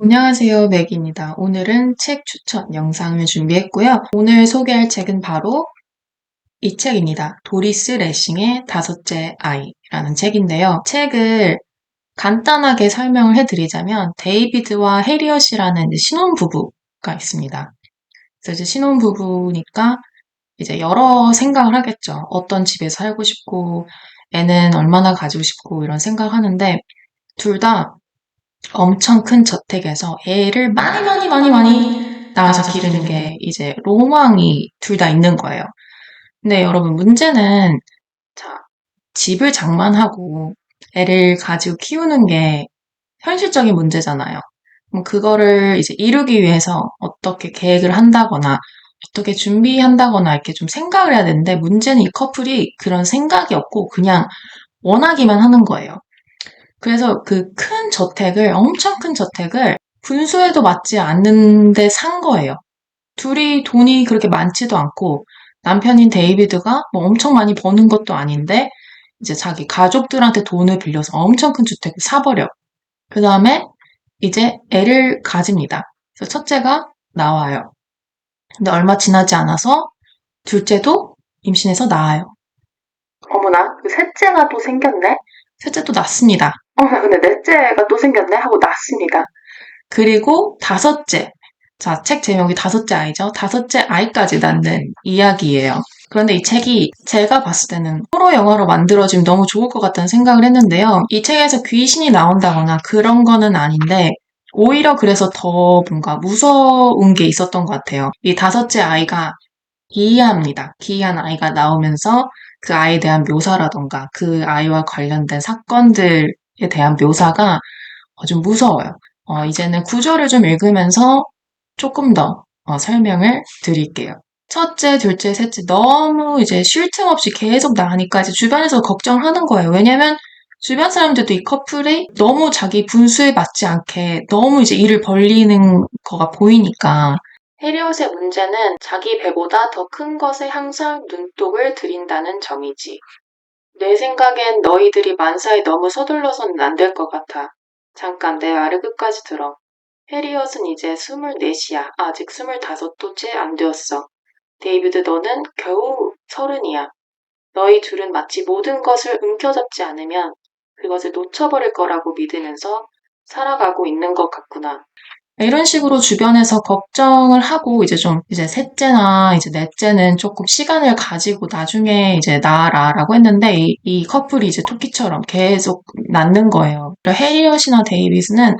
안녕하세요, 맥입니다. 오늘은 책 추천 영상을 준비했고요. 오늘 소개할 책은 바로 이 책입니다. 도리스 레싱의 다섯째 아이라는 책인데요. 책을 간단하게 설명을 해드리자면 데이비드와 해리엇이라는 신혼부부가 있습니다. 그래서 이제 신혼부부니까 이제 여러 생각을 하겠죠. 어떤 집에서 살고 싶고 애는 얼마나 가지고 싶고 이런 생각하는데 둘 다 엄청 큰 저택에서 애를 많이 낳아서 기르는 게 이제 로망이 둘 다 있는 거예요. 근데 여러분 문제는 자, 집을 장만하고 애를 가지고 키우는 게 현실적인 문제잖아요. 그럼 그거를 이제 이루기 위해서 어떻게 계획을 한다거나 어떻게 준비한다거나 이렇게 좀 생각을 해야 되는데 문제는 이 커플이 그런 생각이 없고 그냥 원하기만 하는 거예요. 그래서 그 큰 저택을, 엄청 큰 저택을 분수에도 맞지 않는데 산 거예요. 둘이 돈이 그렇게 많지도 않고 남편인 데이비드가 뭐 엄청 많이 버는 것도 아닌데 이제 자기 가족들한테 돈을 빌려서 엄청 큰 주택을 사버려. 그 다음에 이제 애를 가집니다. 그래서 첫째가 나와요. 근데 얼마 지나지 않아서 둘째도 임신해서 낳아요. 어머나, 그 셋째가 또 생겼네? 셋째 또 낳습니다. 근데 넷째가 또 생겼네? 하고 낳습니다. 그리고 다섯째. 자, 책 제목이 다섯째 아이죠? 다섯째 아이까지 낳는 이야기예요. 그런데 이 책이 제가 봤을 때는 호러 영화로 만들어지면 너무 좋을 것 같다는 생각을 했는데요. 이 책에서 귀신이 나온다거나 그런 거는 아닌데 오히려 그래서 더 뭔가 무서운 게 있었던 것 같아요. 이 다섯째 아이가 기이합니다. 기이한 아이가 나오면서 그 아이에 대한 묘사라던가 그 아이와 관련된 사건들에 대한 묘사가 좀 무서워요. 이제는 구조를 좀 읽으면서 조금 더 설명을 드릴게요. 첫째, 둘째, 셋째 너무 이제 쉴 틈 없이 계속 나가니까 이제 주변에서 걱정하는 거예요. 왜냐면 주변 사람들도 이 커플이 너무 자기 분수에 맞지 않게 너무 이제 일을 벌리는 거가 보이니까. 해리엇의 문제는 자기 배보다 더 큰 것에 항상 눈독을 들인다는 점이지. 내 생각엔 너희들이 만사에 너무 서둘러서는 안 될 것 같아. 잠깐 내 말을 끝까지 들어. 해리엇은 이제 24이야. 아직 25도 채 안 되었어. 데이비드 너는 겨우 30이야. 너희 둘은 마치 모든 것을 움켜잡지 않으면 그것을 놓쳐버릴 거라고 믿으면서 살아가고 있는 것 같구나. 이런 식으로 주변에서 걱정을 하고 이제 셋째나 이제 넷째는 조금 시간을 가지고 나중에 이제 낳아라라고 했는데 이 커플이 이제 토끼처럼 계속 낳는 거예요. 해리엇이나 데이비스는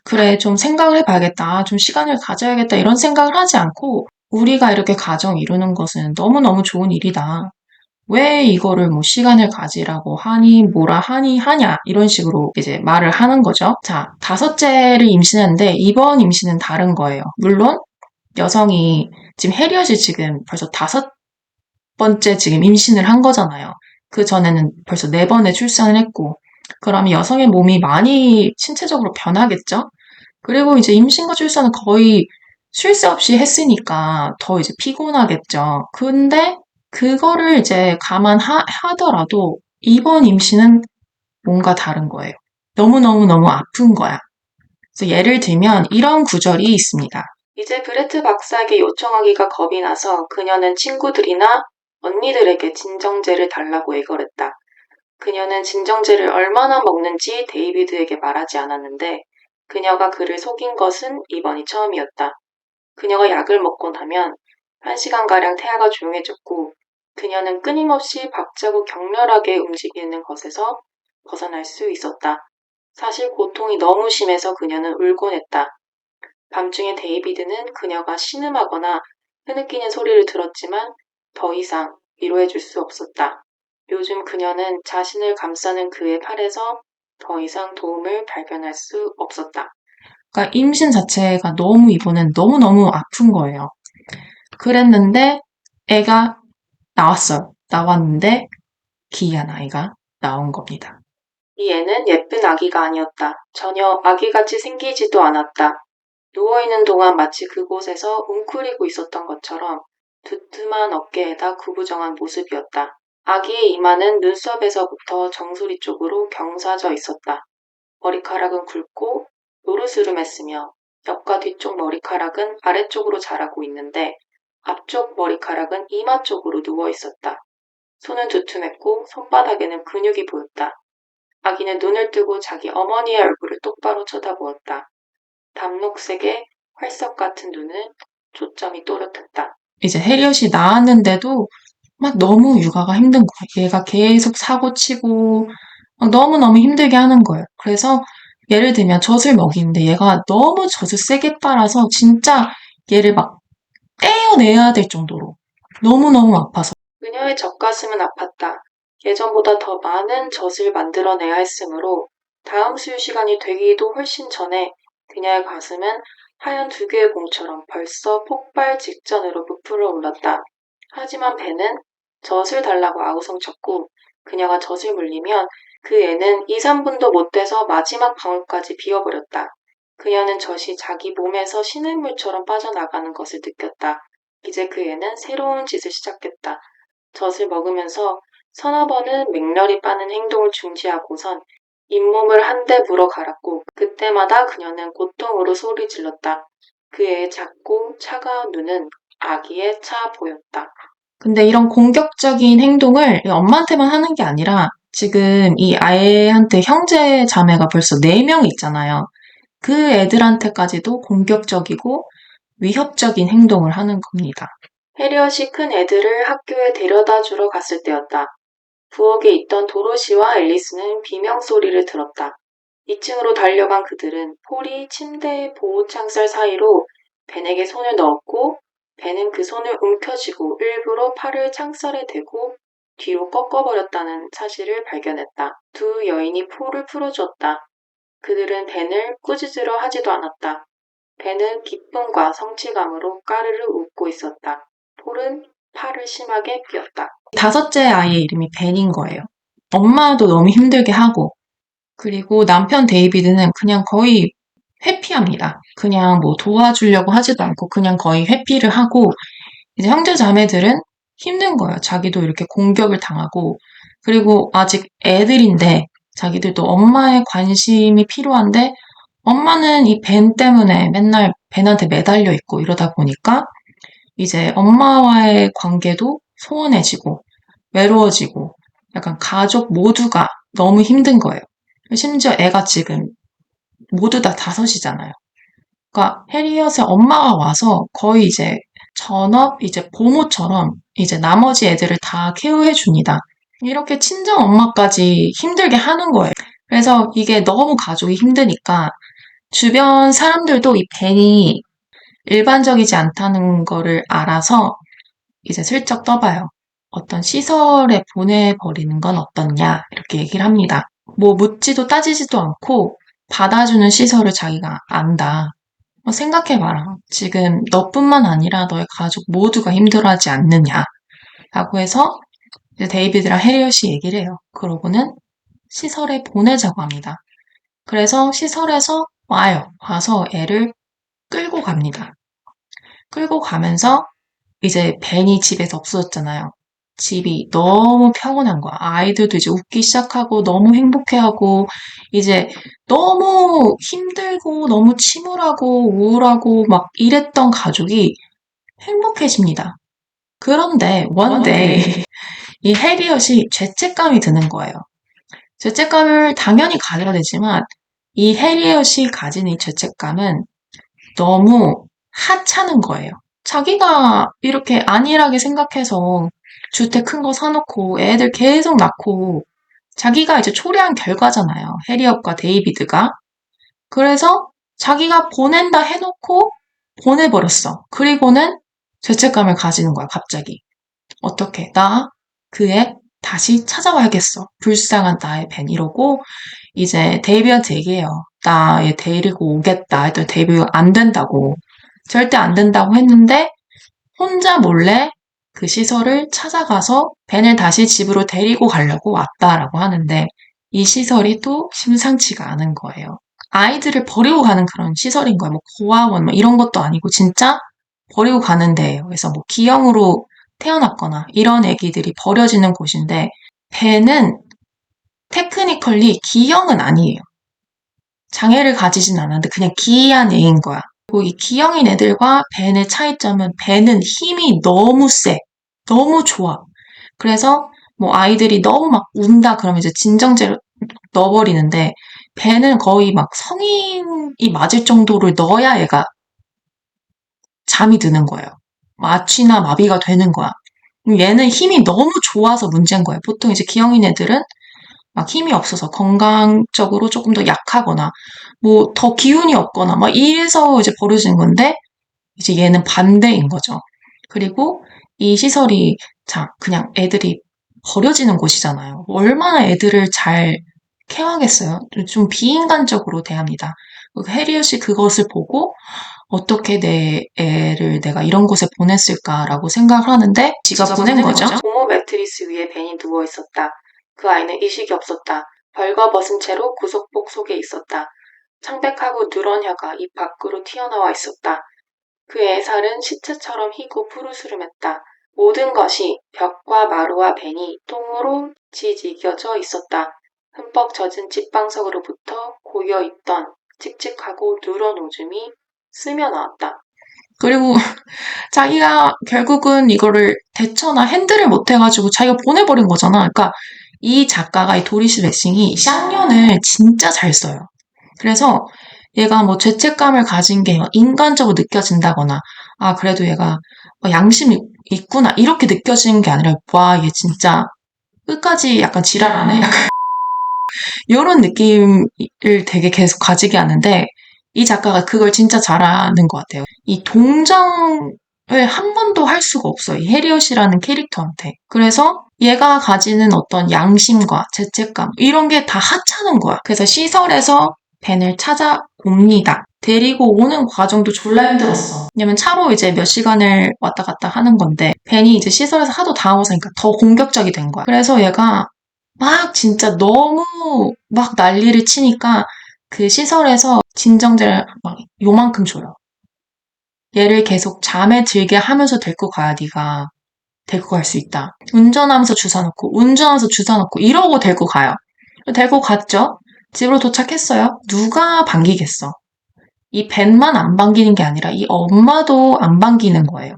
그래, 좀 생각을 해봐야겠다. 좀 시간을 가져야겠다. 이런 생각을 하지 않고 우리가 이렇게 가정 이루는 것은 너무너무 좋은 일이다. 왜 이거를 뭐 시간을 가지라고 하니, 뭐라 하니, 하냐, 이런 식으로 이제 말을 하는 거죠. 자, 다섯째를 임신했는데 이번 임신은 다른 거예요. 물론 여성이 지금 해리엇이 지금 벌써 5번째 지금 임신을 한 거잖아요. 그 전에는 벌써 4번의 출산을 했고, 그러면 여성의 몸이 많이 신체적으로 변하겠죠? 그리고 이제 임신과 출산은 거의 쉴 새 없이 했으니까 더 이제 피곤하겠죠. 근데 그거를 이제 감안하더라도 이번 임신은 뭔가 다른 거예요. 너무너무너무 아픈 거야. 그래서 예를 들면 이런 구절이 있습니다. 이제 브레트 박사에게 요청하기가 겁이 나서 그녀는 친구들이나 언니들에게 진정제를 달라고 애걸했다. 그녀는 진정제를 얼마나 먹는지 데이비드에게 말하지 않았는데 그녀가 그를 속인 것은 이번이 처음이었다. 그녀가 약을 먹고 나면 1시간가량 태아가 조용해졌고 그녀는 끊임없이 박자고 격렬하게 움직이는 것에서 벗어날 수 있었다. 사실 고통이 너무 심해서 그녀는 울곤 했다. 밤중에 데이비드는 그녀가 신음하거나 흐느끼는 소리를 들었지만 더 이상 위로해줄 수 없었다. 요즘 그녀는 자신을 감싸는 그의 팔에서 더 이상 도움을 발견할 수 없었다. 그러니까 임신 자체가 너무 이번엔 너무너무 아픈 거예요. 그랬는데 애가 나왔어요. 나왔는데 기이한 아이가 나온 겁니다. 이 애는 예쁜 아기가 아니었다. 전혀 아기같이 생기지도 않았다. 누워있는 동안 마치 그곳에서 웅크리고 있었던 것처럼 두툼한 어깨에다 구부정한 모습이었다. 아기의 이마는 눈썹에서부터 정수리 쪽으로 경사져 있었다. 머리카락은 굵고 노르스름했으며 옆과 뒤쪽 머리카락은 아래쪽으로 자라고 있는데 앞쪽 머리카락은 이마 쪽으로 누워 있었다. 손은 두툼했고 손바닥에는 근육이 보였다. 아기는 눈을 뜨고 자기 어머니의 얼굴을 똑바로 쳐다보았다. 담록색의 활석 같은 눈은 초점이 또렷했다. 이제 해리엇이 나왔는데도 막 너무 육아가 힘든 거예요. 얘가 계속 사고치고 너무너무 힘들게 하는 거예요. 그래서 예를 들면 젖을 먹이는데 얘가 너무 젖을 세게 빨아서 진짜 얘를 막 떼어내야 될 정도로 너무너무 아파서 그녀의 젖가슴은 아팠다. 예전보다 더 많은 젖을 만들어내야 했으므로 다음 수유 시간이 되기도 훨씬 전에 그녀의 가슴은 하얀 두 개의 공처럼 벌써 폭발 직전으로 부풀어 올랐다. 하지만 배는 젖을 달라고 아우성쳤고 그녀가 젖을 물리면 그 애는 2, 3분도 못 돼서 마지막 방울까지 비워버렸다. 그녀는 젖이 자기 몸에서 시냇물처럼 빠져나가는 것을 느꼈다. 이제 그 애는 새로운 짓을 시작했다. 젖을 먹으면서 서너 번은 맹렬히 빠는 행동을 중지하고선 잇몸을 한 대 물어 갈았고 그때마다 그녀는 고통으로 소리 질렀다. 그 애의 작고 차가운 눈은 아기에 차 보였다. 근데 이런 공격적인 행동을 엄마한테만 하는 게 아니라 지금 이 아이한테 형제 자매가 벌써 4명 있잖아요. 그 애들한테까지도 공격적이고 위협적인 행동을 하는 겁니다. 해리엇이 큰 애들을 학교에 데려다 주러 갔을 때였다. 부엌에 있던 도로시와 앨리스는 비명소리를 들었다. 2층으로 달려간 그들은 폴이 침대의 보호창살 사이로 벤에게 손을 넣었고 벤은 그 손을 움켜쥐고 일부러 팔을 창살에 대고 뒤로 꺾어버렸다는 사실을 발견했다. 두 여인이 폴을 풀어주었다. 그들은 벤을 꾸짖으려 하지도 않았다. 벤은 기쁨과 성취감으로 까르르 웃고 있었다. 폴은 팔을 심하게 삐었다. 5째 아이의 이름이 벤인 거예요. 엄마도 너무 힘들게 하고 그리고 남편 데이비드는 그냥 거의 회피합니다. 그냥 뭐 도와주려고 하지도 않고 그냥 거의 회피를 하고 이제 형제 자매들은 힘든 거예요. 자기도 이렇게 공격을 당하고 그리고 아직 애들인데 자기들도 엄마의 관심이 필요한데 엄마는 이 벤 때문에 맨날 벤한테 매달려 있고 이러다 보니까 이제 엄마와의 관계도 소원해지고 외로워지고 약간 가족 모두가 너무 힘든 거예요. 심지어 애가 지금 모두 다 5이잖아요. 그러니까 해리엇의 엄마가 와서 거의 이제 전업 이제 보모처럼 이제 나머지 애들을 다 케어해 줍니다. 이렇게 친정 엄마까지 힘들게 하는 거예요. 그래서 이게 너무 가족이 힘드니까 주변 사람들도 이 벤이 일반적이지 않다는 거를 알아서 이제 슬쩍 떠봐요. 어떤 시설에 보내버리는 건 어떻냐 이렇게 얘기를 합니다. 뭐 묻지도 따지지도 않고 받아주는 시설을 자기가 안다. 생각해봐라. 지금 너뿐만 아니라 너의 가족 모두가 힘들어하지 않느냐 라고 해서 이제 데이비드랑 해리엇이 얘기를 해요. 그러고는 시설에 보내자고 합니다. 그래서 시설에서 와요. 와서 애를 끌고 갑니다. 끌고 가면서 이제 벤이 집에서 없어졌잖아요. 집이 너무 평온한 거야. 아이들도 이제 웃기 시작하고 너무 행복해하고 이제 너무 힘들고 너무 침울하고 우울하고 막 이랬던 가족이 행복해집니다. 그런데 one day 이 해리엇이 죄책감이 드는 거예요. 죄책감을 당연히 가져야 되지만 이 해리엇이 가진 이 죄책감은 너무 하찮은 거예요. 자기가 이렇게 안일하게 생각해서 주택 큰 거 사놓고 애들 계속 낳고 자기가 이제 초래한 결과잖아요. 해리엇과 데이비드가. 그래서 자기가 보낸다 해놓고 보내버렸어. 그리고는 죄책감을 가지는 거야, 갑자기. 어떻게? 나 그 애 다시 찾아와야겠어. 불쌍한 나의 벤 이러고 이제 데이비드한테 얘기해요. 나 얘 데리고 오겠다. 했더니 데이비드가 안 된다고. 절대 안 된다고 했는데 혼자 몰래 그 시설을 찾아가서 벤을 다시 집으로 데리고 가려고 왔다라고 하는데 이 시설이 또 심상치가 않은 거예요. 아이들을 버리고 가는 그런 시설인 거예요. 뭐 고아원 뭐 이런 것도 아니고 진짜 버리고 가는 데예요. 그래서 뭐 기형으로 태어났거나 이런 애기들이 버려지는 곳인데 벤은 테크니컬리 기형은 아니에요. 장애를 가지진 않았는데 그냥 기이한 애인 거야. 그리고 이 기형인 애들과 벤의 차이점은 벤은 힘이 너무 세. 너무 좋아. 그래서 뭐 아이들이 너무 막 운다 그러면 이제 진정제를 넣어버리는데 벤은 거의 막 성인이 맞을 정도를 넣어야 얘가 잠이 드는 거예요. 마취나 마비가 되는 거야. 얘는 힘이 너무 좋아서 문제인 거예요. 보통 이제 기형인 애들은 막 힘이 없어서 건강적으로 조금 더 약하거나 뭐 더 기운이 없거나 막 이래서 이제 벌어지는 건데 이제 얘는 반대인 거죠. 그리고 이 시설이 자 그냥 애들이 버려지는 곳이잖아요. 얼마나 애들을 잘 케어하겠어요. 좀 비인간적으로 대합니다. 해리엇이 그것을 보고 어떻게 내 애를 내가 이런 곳에 보냈을까라고 생각을 하는데 지가 보낸 거죠. 고무 매트리스 위에 벤이 누워 있었다. 그 아이는 의식이 없었다. 벌거벗은 채로 구석복 속에 있었다. 창백하고 누런 혀가 입 밖으로 튀어나와 있었다. 그의 살은 시체처럼 희고 푸르스름했다. 모든 것이 벽과 마루와 벤이 똥으로 지지겨져 있었다. 흠뻑 젖은 집방석으로부터 고여있던 칙칙하고 누런 오줌이 스며나왔다. 그리고 자기가 결국은 이거를 대처나 핸들을 못해가지고 자기가 보내버린 거잖아. 그러니까 이 작가가 이 도리스 레싱이 쌍년을 진짜 잘 써요. 그래서 얘가 뭐 죄책감을 가진 게 인간적으로 느껴진다거나 아 그래도 얘가 양심이 있구나 이렇게 느껴지는 게 아니라 와 얘 진짜 끝까지 약간 지랄하네 약간 이런 느낌을 되게 계속 가지게 하는데 이 작가가 그걸 진짜 잘하는 것 같아요. 이 동정을 한 번도 할 수가 없어요. 이 해리엇이라는 캐릭터한테. 그래서 얘가 가지는 어떤 양심과 죄책감 이런 게 다 하찮은 거야. 그래서 시설에서 벤을 찾아옵니다. 데리고 오는 과정도 졸라 힘들었어. 왜냐면 차로 이제 몇 시간을 왔다 갔다 하는 건데 벤이 이제 시설에서 하도 당하고서 니까 더 공격적이 된 거야. 그래서 얘가 막 진짜 너무 막 난리를 치니까 그 시설에서 진정제를 막 요만큼 줘요. 얘를 계속 잠에 들게 하면서 데리고 가야 네가 데리고 갈 수 있다. 운전하면서 주사 놓고 운전하면서 주사 놓고 이러고 데리고 가요. 데리고 갔죠. 집으로 도착했어요. 누가 반기겠어. 이 벤만 안 반기는 게 아니라 이 엄마도 안 반기는 거예요.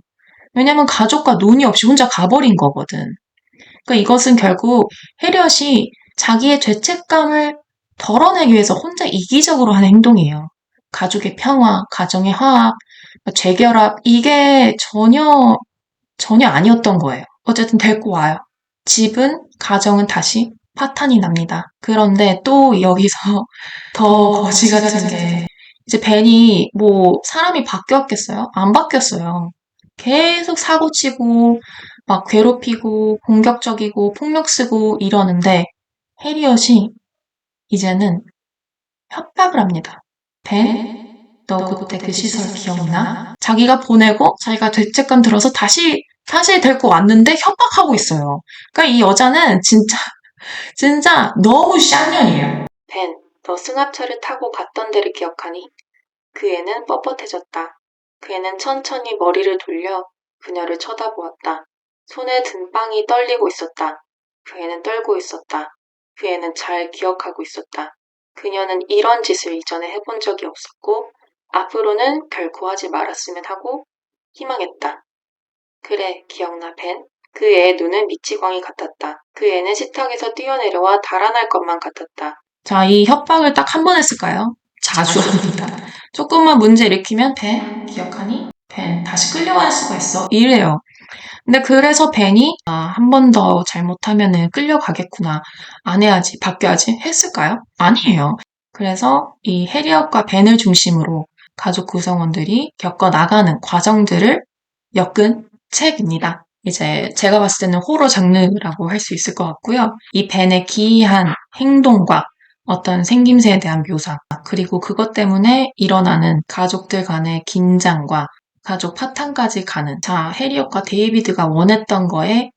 왜냐면 가족과 논의 없이 혼자 가버린 거거든. 그러니까 이것은 결국 해리엇이 자기의 죄책감을 덜어내기 위해서 혼자 이기적으로 하는 행동이에요. 가족의 평화, 가정의 화합, 재결합 이게 전혀 아니었던 거예요. 어쨌든 데리고 와요. 집은 가정은 다시 파탄이 납니다. 그런데 또 여기서 더 거지 같은 게 이제 벤이 뭐 사람이 바뀌었겠어요? 안 바뀌었어요. 계속 사고치고 막 괴롭히고 공격적이고 폭력 쓰고 이러는데 해리엇이 이제는 협박을 합니다. 벤, 너 그때 그 시설 기억나? 자기가 보내고 자기가 죄책감 들어서 다시 데리고 왔는데 협박하고 있어요. 그러니까 이 여자는 진짜 너무 쌍년이에요. 벤, 너 승합차를 타고 갔던 데를 기억하니? 그 애는 뻣뻣해졌다. 그 애는 천천히 머리를 돌려 그녀를 쳐다보았다. 손에 든 빵이 떨리고 있었다. 그 애는 떨고 있었다. 그 애는 잘 기억하고 있었다. 그녀는 이런 짓을 이전에 해본 적이 없었고 앞으로는 결코 하지 말았으면 하고 희망했다. 그래, 기억나, 벤? 그 애의 눈은 미치광이 같았다. 그 애는 식탁에서 뛰어내려와 달아날 것만 같았다. 자, 이 협박을 딱 한 번 했을까요? 자주 합니다. 조금만 문제 일으키면 벤, 기억하니? 벤, 다시 끌려갈 수가 있어. 이래요. 근데 그래서 벤이 한 번 더 잘못하면은 끌려가겠구나. 안 해야지, 바뀌어야지 했을까요? 아니에요. 그래서 이 해리엇과 벤을 중심으로 가족 구성원들이 겪어나가는 과정들을 엮은 책입니다. 이제 제가 봤을 때는 호러 장르라고 할 수 있을 것 같고요. 이 벤의 기이한 행동과 어떤 생김새에 대한 묘사, 그리고 그것 때문에 일어나는 가족들 간의 긴장과 가족 파탄까지 가는 자, 해리엇과 데이비드가 원했던 거에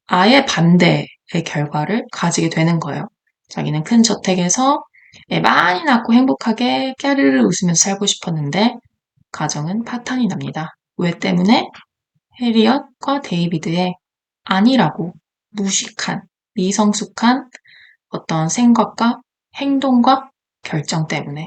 아예 반대의 결과를 가지게 되는 거예요. 자기는 큰 저택에서 애 많이 낳고 행복하게 깨르르 웃으면서 살고 싶었는데 가정은 파탄이 납니다. 왜 때문에? 해리엇과 데이비드의 아니라고 무식한, 미성숙한 어떤 생각과 행동과 결정 때문에.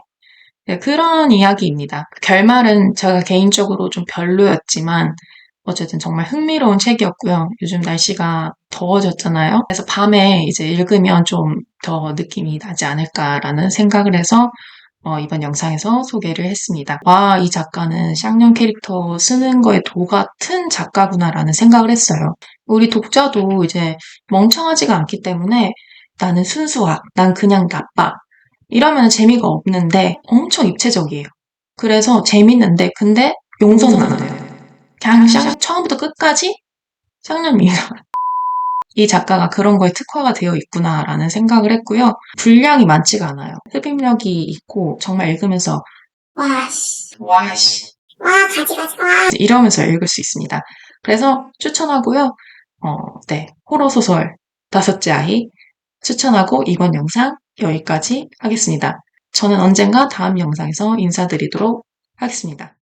네, 그런 이야기입니다. 결말은 제가 개인적으로 좀 별로였지만 어쨌든 정말 흥미로운 책이었고요. 요즘 날씨가 더워졌잖아요. 그래서 밤에 이제 읽으면 좀 더 느낌이 나지 않을까라는 생각을 해서 이번 영상에서 소개를 했습니다. 와, 이 작가는 쌍년 캐릭터 쓰는 거에 도 같은 작가구나라는 생각을 했어요. 우리 독자도 이제 멍청하지가 않기 때문에 나는 순수학, 난 그냥 나빠. 이러면 재미가 없는데 엄청 입체적이에요. 그래서 재밌는데 근데 용서는 안 돼요. 그냥 처음부터 끝까지 쌍년입니다. 이 작가가 그런 거에 특화가 되어 있구나라는 생각을 했고요. 분량이 많지가 않아요. 흡입력이 있고 정말 읽으면서 와씨 와 이러면서 읽을 수 있습니다. 그래서 추천하고요. 네, 호러 소설 다섯째 아이 추천하고 이번 영상 여기까지 하겠습니다. 저는 언젠가 다음 영상에서 인사드리도록 하겠습니다.